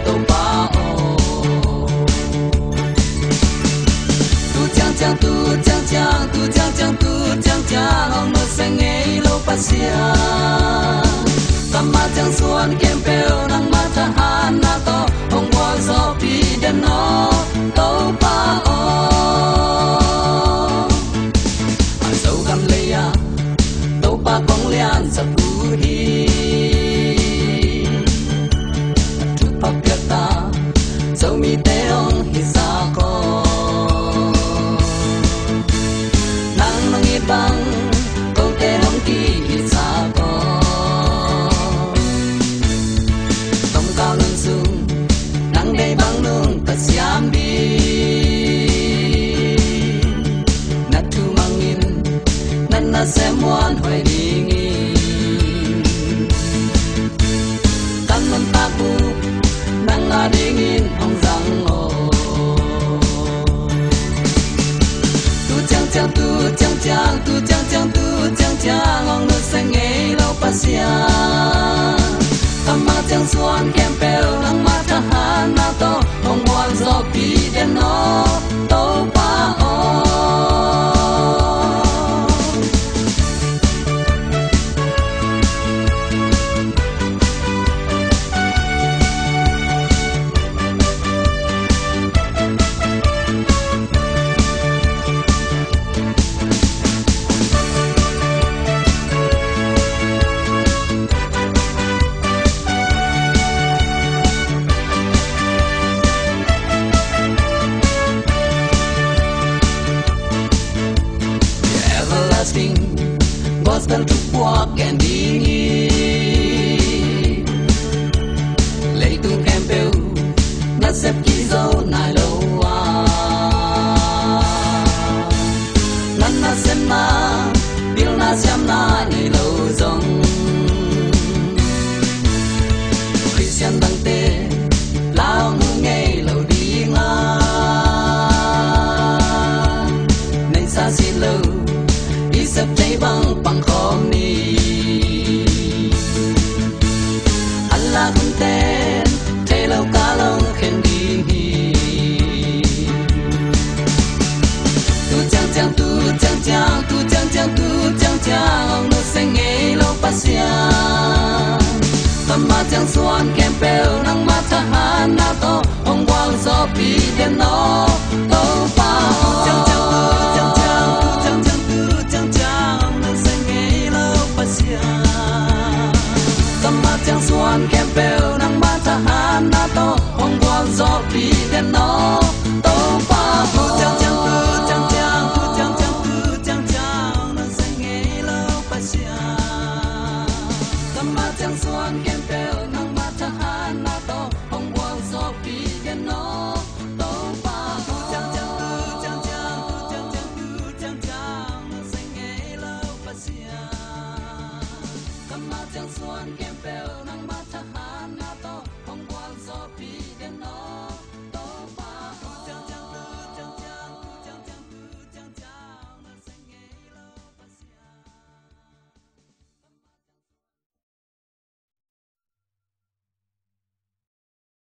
tô pa o tu chang chang tu chang chang tu chang chang tu chang chang ông nó sang ngay lâu pa sia tâm ma chang suan kem peo nang ma tha han na to ông qua gió pi đen nó tô pa o ai dấu gam lê ya tô pa con lian sa tu hi tu pa ta dấu mi te ông hi sa ko nang nang i bang câu te ông ki hi sa ko tông cao nâng sung nang dei bang nung ta siam bi na tu mangin nan na se muan hoi ding kan man ta ku nang a ding in ong zang o tu chang chang tu chang chang tu chang chang tu chang chang ong no sang ngay lo pa sia ma chang suan kem peo nang ma tha han na to ong wan zo pi den no to pa o gospel to walk and dingi lấy tu kem bêu na xếp kỹ dấu nai lâu nan na xem na điều na xem na nhảy lâu rong Christian đăng tê lao ngu ngay lâu đi nga nên xa xí lâu sắp thấy bằng khom ni Allah kun ten thế lâu cá lâu khen đi tu chang chang tu chang chang tu chang chang tu chang chang ông nó sang ngay lâu pa sia tâm ma chang suan kem peo nang ma tha han na to ông quang gió pi den nó to pa chang chang tu chang chang tu chang chang tu chang chang ông nó sang ngay lâu pa sia tâm ma chang suan kem peo nang ma tha han na to ông quang gió pi den nó to pa chang chang tu chang chang tu chang chang tu chang chang ông nó sang ngay lâu pa sia tâm ma chang suan kem peo nang ma tha han na to ông quang gió pi den nó to pa chang chang tu chang chang tu chang chang tu chang chang nó sang ngay lâu pa sia tâm ma chang suan kem peo